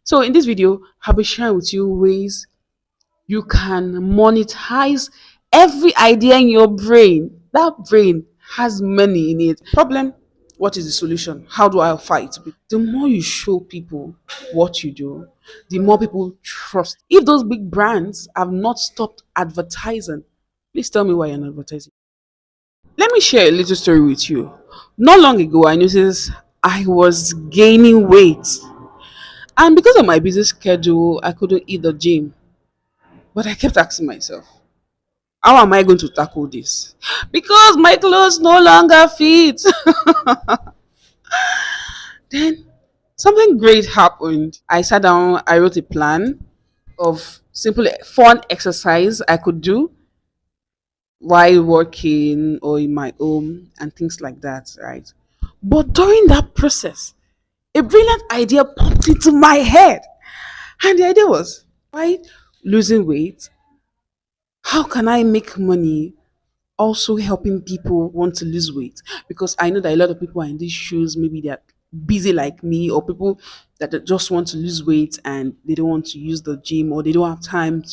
So in this video, I'll be sharing with you ways you can monetize every idea in your brain. That brain has money in it. Problem, what is the solution? How do I fight? The more you show people what you do, the more people trust. If those big brands have not stopped advertising, please tell me why you're not advertising. Let me share a little story with you. Not long ago, I noticed I was gaining weight. And because of my busy schedule, I couldn't eat the gym. But I kept asking myself, how am I going to tackle this? Because my clothes no longer fit. Then something great happened. I sat down, I wrote a plan of simple fun exercise I could do while working or in my home and things like that, right? But during that process, a brilliant idea popped into my head. And the idea was, why losing weight? How can I make money also helping people want to lose weight? Because I know that a lot of people are in these shoes, maybe they're busy like me, or people that just want to lose weight and they don't want to use the gym or they don't have time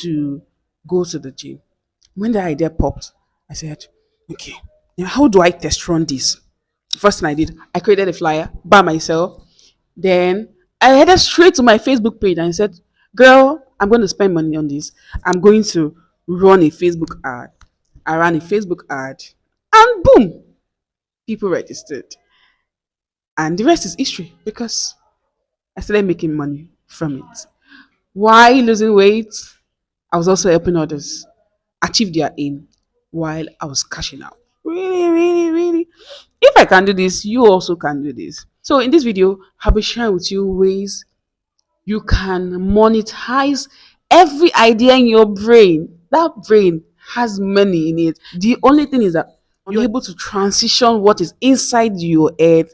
to go to the gym. When the idea popped, I said, okay, now how do I test run this? First thing I did, I created a flyer by myself. Then I headed straight to my Facebook page and said, girl, I'm going to spend money on this. I'm going to run a Facebook ad. I ran a Facebook ad and boom, people registered. And the rest is history because I started making money from it. Why losing weight? I was also helping others achieve their aim while I was cashing out. Really, really, really. If I can do this, you also can do this. So in this video, I'll be sharing with you ways you can monetize every idea in your brain. That brain has money in it. The only thing is that you're able to transition what is inside your head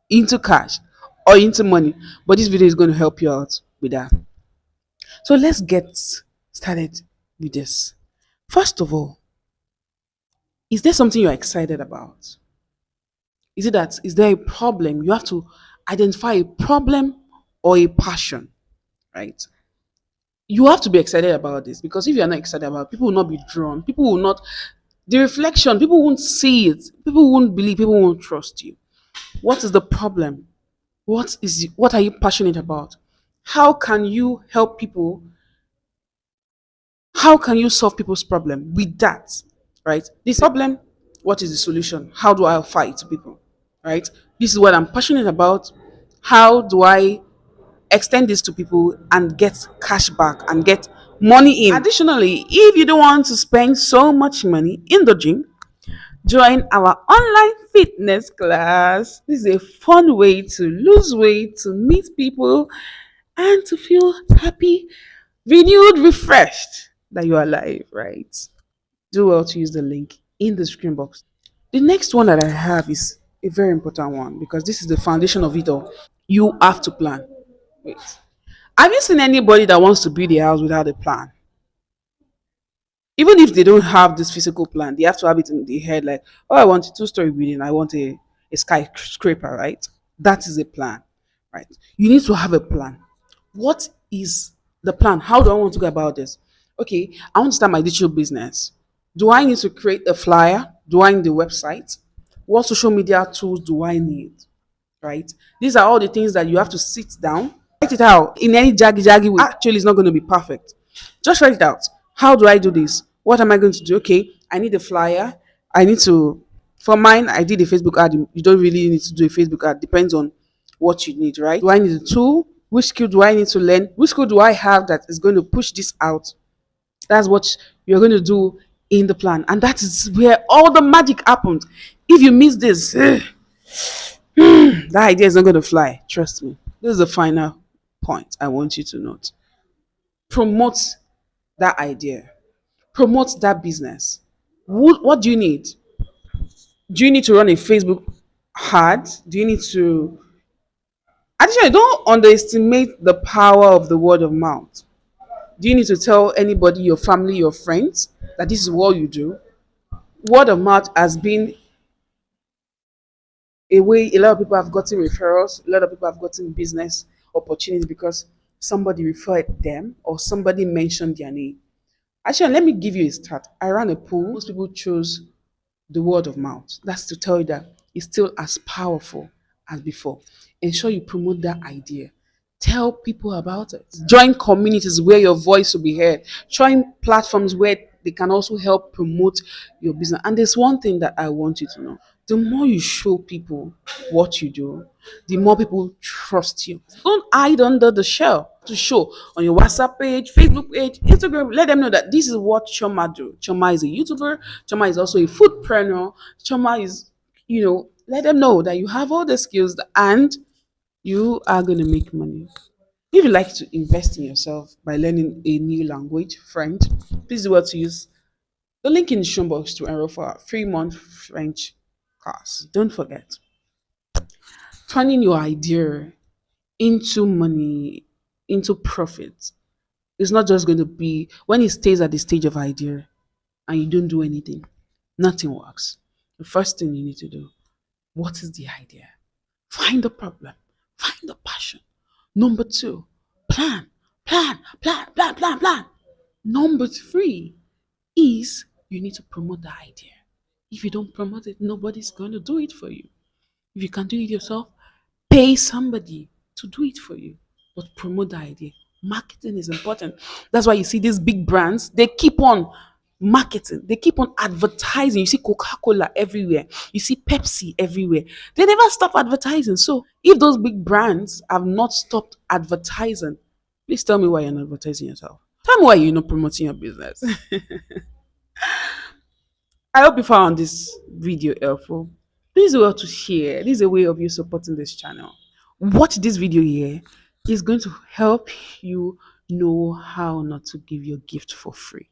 into cash or into money. But this video is going to help you out with that. So let's get started with this. First of all, is there something you're excited about? Is there a problem? You have to identify a problem or a passion, right? You have to be excited about this because if you're not excited about it, people will not be drawn. People will not, the reflection, people won't see it. People won't believe, people won't trust you. What is the problem? What are you passionate about? How can you help people? How can you solve people's problem with that? Right? This problem, what is the solution? How do I fight people? Right? This is what I'm passionate about. How do I extend this to people and get cash back and get money in? Additionally, if you don't want to spend so much money in the gym, join our online fitness class. This is a fun way to lose weight, to meet people, and to feel happy, renewed, refreshed that you are alive, right? Do well to use the link in the screen box. The next one that I have is a very important one because this is the foundation of it all. You have to plan. Wait. Have you seen anybody that wants to build a house without a plan? Even if they don't have this physical plan, they have to have it in their head like, oh, I want a two-story building, I want a skyscraper, right? That is a plan, right? You need to have a plan. What is the plan? How do I want to go about this? Okay, I want to start my digital business. Do I need to create a flyer? Do I need a website? What social media tools do I need? Right? These are all the things that you have to sit down, write it out in any jaggy way. Actually, it's not going to be perfect. Just write it out. How do I do this? What am I going to do? Okay, I need a flyer. I need to, for mine, I did a Facebook ad. You don't really need to do a Facebook ad. Depends on what you need, right? Do I need a tool? Which skill do I need to learn? Which skill do I have that is going to push this out? That's what you're going to do in the plan. And that is where all the magic happens. If you miss this, that idea is not going to fly. Trust me. This is the final point I want you to note. Promote that idea, promote that business. What do you need? Do you need to run a Facebook ad? Do you need to? Additionally, don't underestimate the power of the word of mouth. Do you need to tell anybody, your family, your friends, that this is what you do? Word of mouth has been a way a lot of people have gotten referrals, a lot of people have gotten business opportunities because somebody referred them or somebody mentioned their name. Actually, let me give you a start. I ran a poll. Most people chose the word of mouth. That's to tell you that it's still as powerful as before. Ensure you promote that idea. Tell people about it. Join communities where your voice will be heard. Join platforms where they can also help promote your business. And there's one thing that I want you to know. The more you show people what you do, the more people trust you. Don't hide under the shell. To show on your WhatsApp page, Facebook page, Instagram, let them know that this is what Choma do. Choma is a YouTuber. Choma is also a foodpreneur. Choma is, let them know that you have all the skills and you are going to make money. If you like to invest in yourself by learning a new language, French, please do well to use the link in the show box to enroll for a 3-month French class. Don't forget, turning your idea into money, into profit, is not just going to be when it stays at the stage of idea and you don't do anything, nothing works. The first thing you need to do, what is the idea? Find the problem, find the passion. Number two, plan, plan. Number three is you need to promote the idea. If you don't promote it, nobody's going to do it for you. If you can do it yourself, pay somebody to do it for you. But promote the idea. Marketing is important. That's why you see these big brands, they keep on marketing, they keep on advertising. You see Coca-Cola everywhere, you see Pepsi everywhere. They never stop advertising. So if those big brands have not stopped advertising, please tell me why you're not advertising yourself. Tell me why you're not promoting your business. I hope you found this video helpful. Please do well to share. This is a way of you supporting this channel. Watch this video here. It's going to help you know how not to give your gift for free.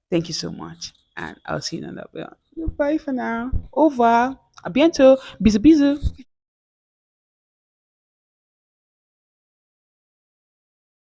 Thank you so much. And I'll see you in another video. Bye for now. Over. A bientôt. Bisous, bisous.